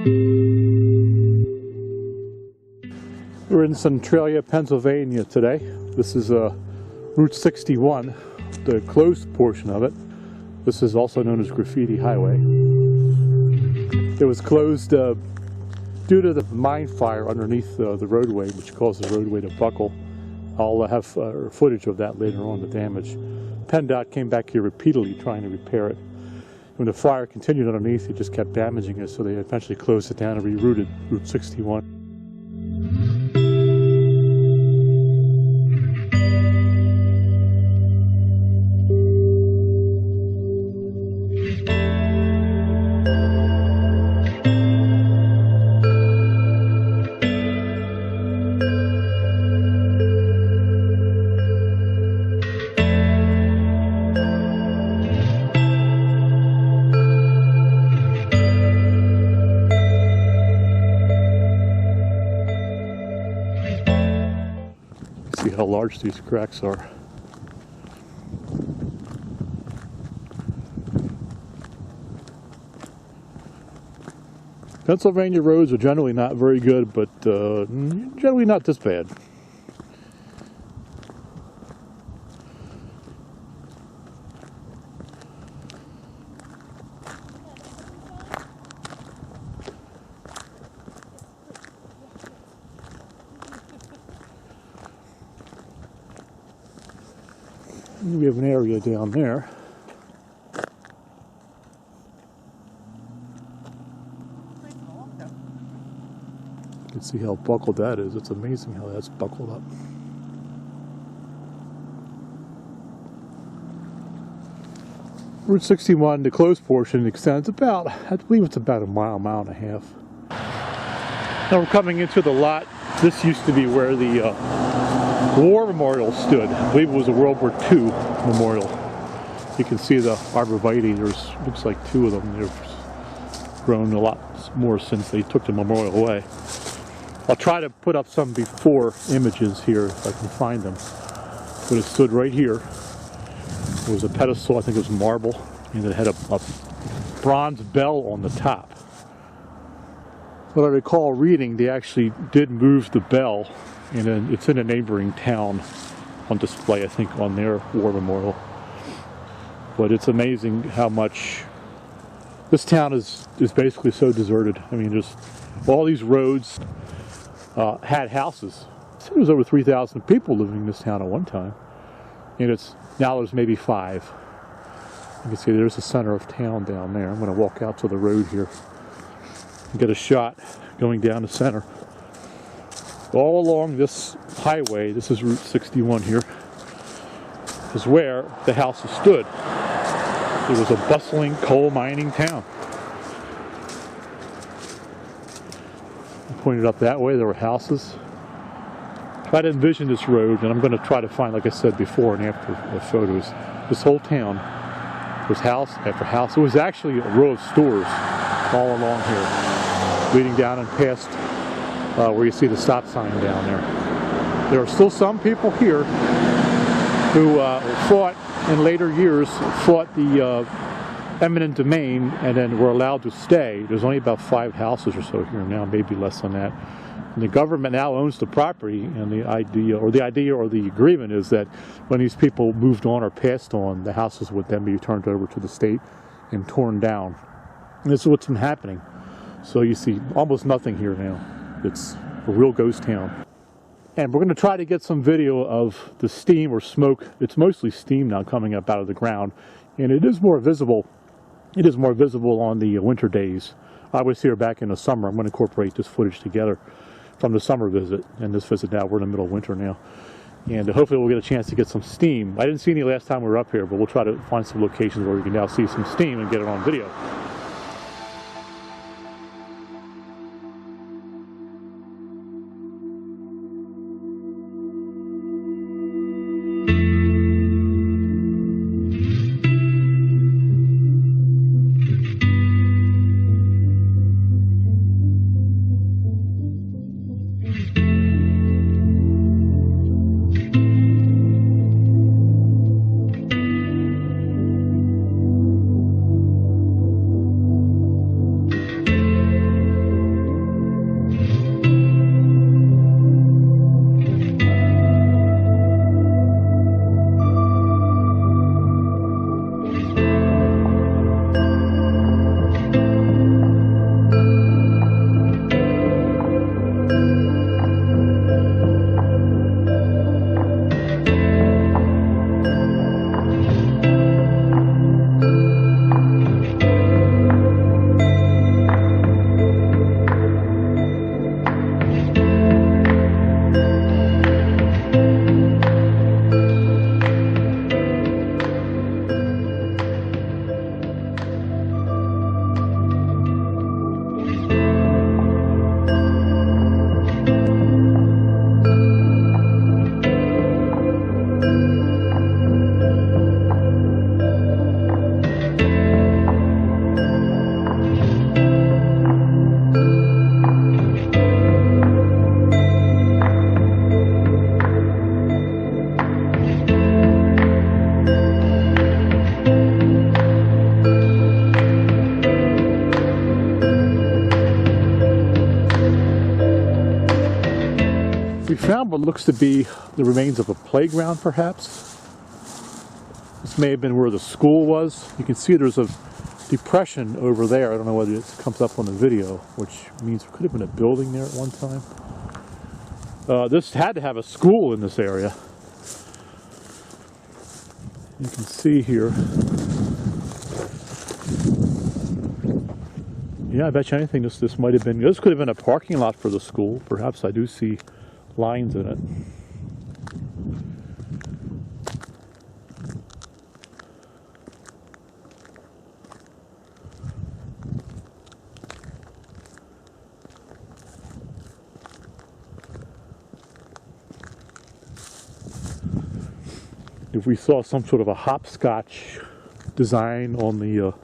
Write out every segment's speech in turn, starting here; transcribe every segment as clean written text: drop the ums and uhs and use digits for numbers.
We're in Centralia, Pennsylvania today. This is Route 61, the closed portion of it. This is also known as Graffiti Highway. It was closed due to the mine fire underneath the roadway, which caused the roadway to buckle. I'll have footage of that later on, the damage. PennDOT came back here repeatedly trying to repair it. When the fire continued underneath, it just kept damaging it, so they eventually closed it down and rerouted Route 61. See how large these cracks are. Pennsylvania roads are generally not very good, but generally not this bad. We have an area down there. You can see how buckled that is. It's amazing how that's buckled up. Route 61, the closed portion, extends about, I believe it's about a mile, mile and a half. Now we're coming into the lot. This used to be where the War Memorial stood. I believe it was a World War II memorial. You can see the arborvitae. There's looks like two of them. They've grown a lot more since they took the memorial away. I'll try to put up some before images here if I can find them. But it stood right here. It was a pedestal, I think it was marble, and it had a bronze bell on the top. What I recall reading, they actually did move the bell, and it's in a neighboring town on display, I think, on their war memorial. But it's amazing how much this town is basically so deserted. I mean, just all these roads had houses. There was over 3,000 people living in this town at one time, and now there's maybe 5. You can see there's the center of town down there. I'm going to walk out to the road here and get a shot going down the center. All along this highway, this is Route 61 here, is where the houses stood. It was a bustling coal mining town. I pointed up that way, there were houses. Try to envision this road, and I'm going to try to find, like I said before and after the photos, this whole town was house after house. It was actually a row of stores all along here, leading down and past where you see the stop sign down there. There are still some people here who fought in later years, fought the Eminent Domain, and then were allowed to stay. There's only about 5 houses or so here now, maybe less than that. And the government now owns the property, and the idea or the agreement is that when these people moved on or passed on, the houses would then be turned over to the state and torn down. And this is what's been happening. So you see almost nothing here now. It's a real ghost town. And we're going to try to get some video of the steam or smoke. It's mostly steam now coming up out of the ground, and it is more visible. It is more visible on the winter days. I was here back in the summer. I'm going to incorporate this footage together from the summer visit and this visit now. We're in the middle of winter now, and hopefully we'll get a chance to get some steam. I didn't see any last time we were up here, but we'll try to find some locations where we can now see some steam and get it on video. found what looks to be the remains of a playground, perhaps. This may have been where the school was. You can see there's a depression over there. I don't know whether it comes up on the video, which means there could have been a building there at one time. This had to have a school in this area. You can see here. Yeah, I bet you anything this might have been, this could have been a parking lot for the school. Perhaps I do see lines in it. If we saw some sort of a hopscotch design on the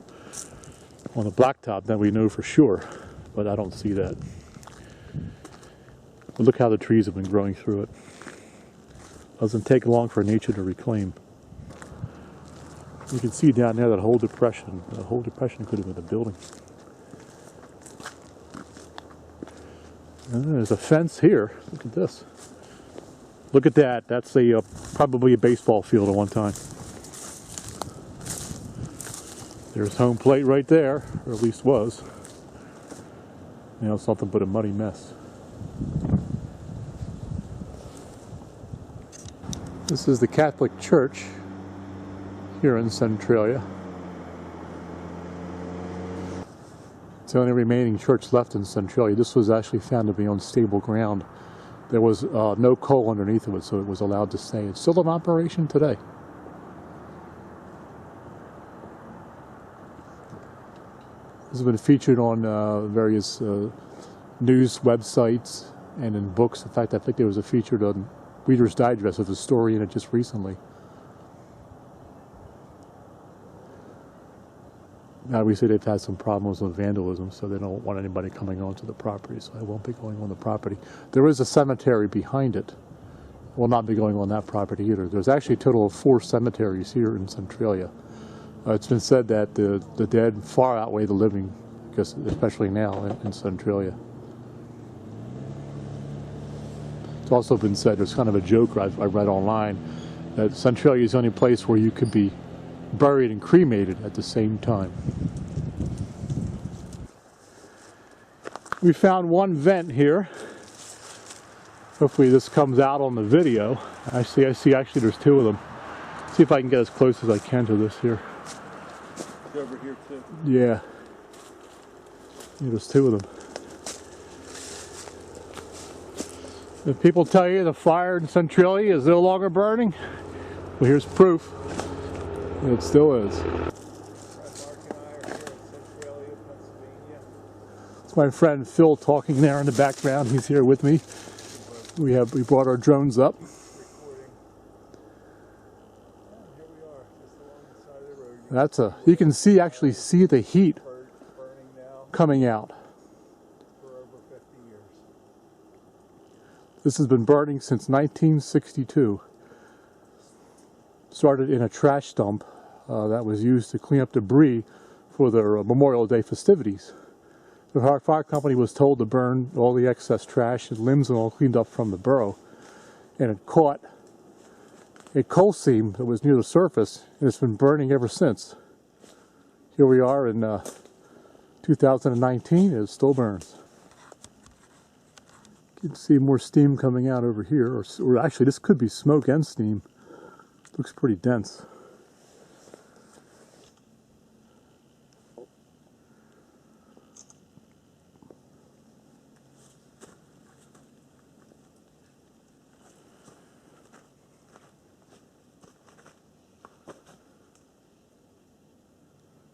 blacktop, then we know for sure, but I don't see that. But look how the trees have been growing through it. Doesn't take long for nature to reclaim. You can see down there that whole depression. The whole depression could have been a building. And there's a fence here. Look at this. Look at that. That's a probably a baseball field at one time. There's home plate right there, or at least was. You know, something but a muddy mess. This is the Catholic Church here in Centralia. It's the only remaining church left in Centralia. This was actually found to be on stable ground. There was no coal underneath of it, so it was allowed to stay. It's still in operation today. This has been featured on various news websites and in books. In fact, I think there was a featured on Reader's Digest with a story in it just recently. Now, we say they've had some problems with vandalism, so they don't want anybody coming onto the property, so I won't be going on the property. There is a cemetery behind it. I will not be going on that property either. There's actually a total of 4 cemeteries here in Centralia. It's been said that the dead far outweigh the living, because especially now in Centralia. It's also been said, there's kind of a joke I read online, that Centralia is the only place where you could be buried and cremated at the same time. We found one vent here. Hopefully this comes out on the video. I see actually there's 2 of them. See if I can get as close as I can to this here. It's over here too. Yeah. There's 2 of them. If people tell you the fire in Centralia is no longer burning, well, here's proof. It still is. Mark and I are here in Centralia, Pennsylvania. It's my friend Phil talking there in the background. He's here with me. We brought our drones up. Recording. Here we are, just along the side of the road. You can actually see the heat Burning now coming out. for over 50 years. This has been burning since 1962. Started in a trash dump that was used to clean up debris for their Memorial Day festivities. The fire company was told to burn all the excess trash and limbs and all cleaned up from the borough, and it caught a coal seam that was near the surface, and it's been burning ever since. Here we are in 2019, and it still burns. You can see more steam coming out over here, or actually this could be smoke and steam. Looks pretty dense.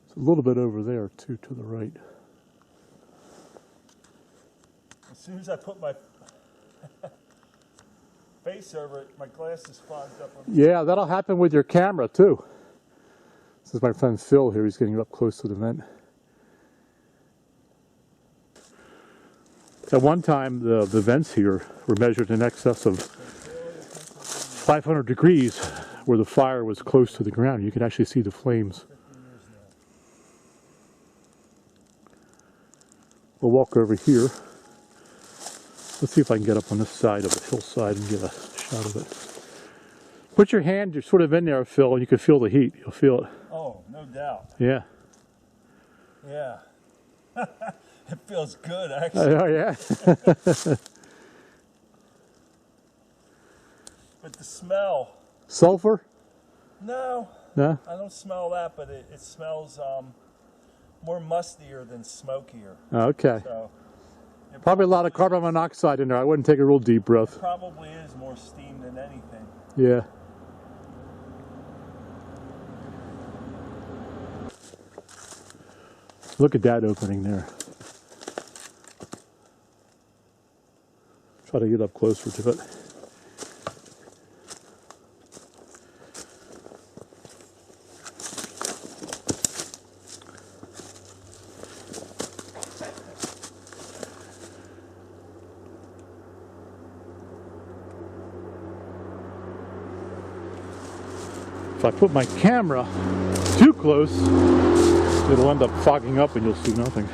It's a little bit over there too, to the right. As soon as I put my face over it, my glasses fogged up. Yeah, that'll happen with your camera too. This is my friend Phil here. He's getting up close to the vent. At one time, the vents here were measured in excess of 500 degrees, where the fire was close to the ground. You can actually see the flames. We'll walk over here. Let's see if I can get up on this side of the hillside and get a shot of it. Put your hand, you're sort of in there, Phil, and you can feel the heat. You'll feel it. Oh, no doubt. Yeah. Yeah. It feels good, actually. Oh, yeah. But the smell. Sulfur? No. No? I don't smell that, but it smells more mustier than smokier. Okay. So Probably a lot of carbon monoxide in there. I wouldn't take a real deep breath. Probably is more steam than anything. Yeah. Look at that opening there. Try to get up closer to it. If I put my camera too close, it'll end up fogging up and you'll see nothing.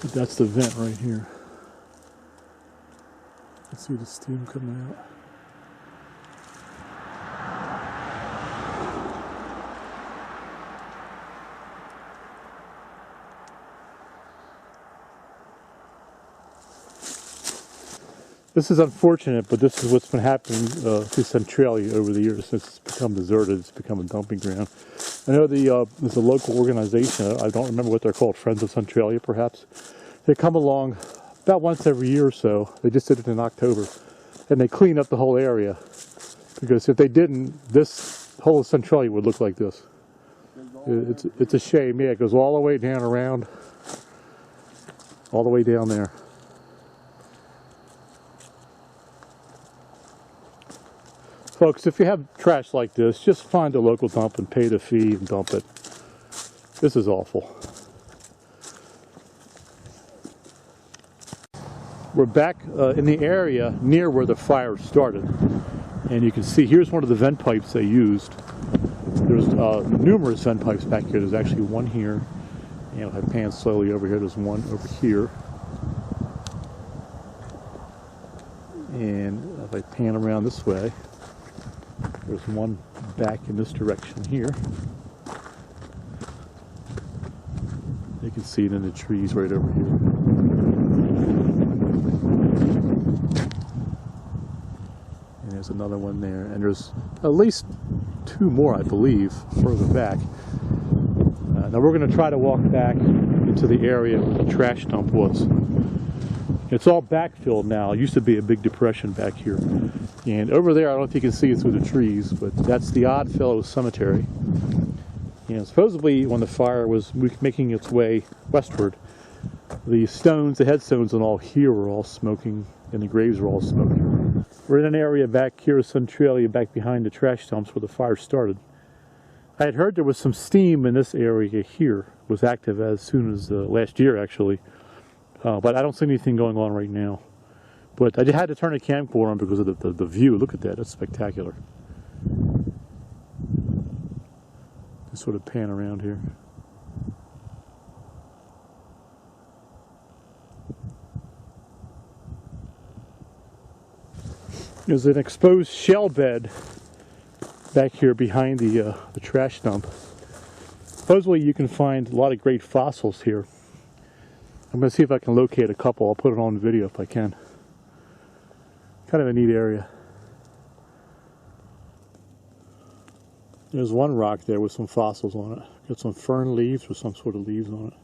But that's the vent right here. You can see the steam coming out. This is unfortunate, but this is what's been happening to Centralia over the years since it's become deserted. It's become a dumping ground. I know there's a local organization, I don't remember what they're called, Friends of Centralia perhaps. They come along about once every year or so. They just did it in October. And they clean up the whole area. Because if they didn't, this whole Centralia would look like this. It's a shame. Yeah, it goes all the way down around, all the way down there. Folks, if you have trash like this, just find a local dump and pay the fee and dump it. This is awful. We're back in the area near where the fire started. And you can see, here's one of the vent pipes they used. There's numerous vent pipes back here. There's actually one here. And if I pan slowly over here, there's one over here. And if I pan around this way, there's one back in this direction here. You can see it in the trees right over here. And there's another one there. And there's at least two more, I believe, further back. Now we're going to try to walk back into the area where the trash dump was. It's all backfilled now. It used to be a big depression back here. And over there, I don't know if you can see it through the trees, but that's the Oddfellows Cemetery. And supposedly, when the fire was making its way westward, the stones, the headstones and all here were all smoking, and the graves were all smoking. We're in an area back here, Centralia, back behind the trash dumps where the fire started. I had heard there was some steam in this area here. It was active as soon as last year, actually. But I don't see anything going on right now. But I had to turn the camcorder on because of the view. Look at that. That's spectacular. Just sort of pan around here. There's an exposed shell bed back here behind the trash dump. Supposedly you can find a lot of great fossils here. I'm going to see if I can locate a couple. I'll put it on video if I can. Kind of a neat area. There's one rock there with some fossils on it. Got some fern leaves or some sort of leaves on it.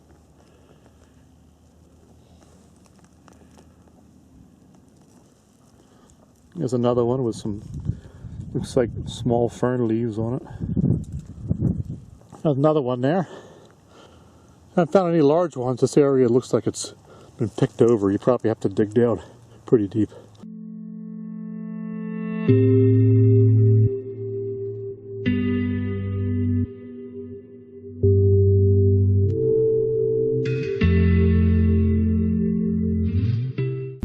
There's another one with some, looks like small fern leaves on it. There's another one there. I haven't found any large ones. This area looks like it's been picked over. You probably have to dig down pretty deep.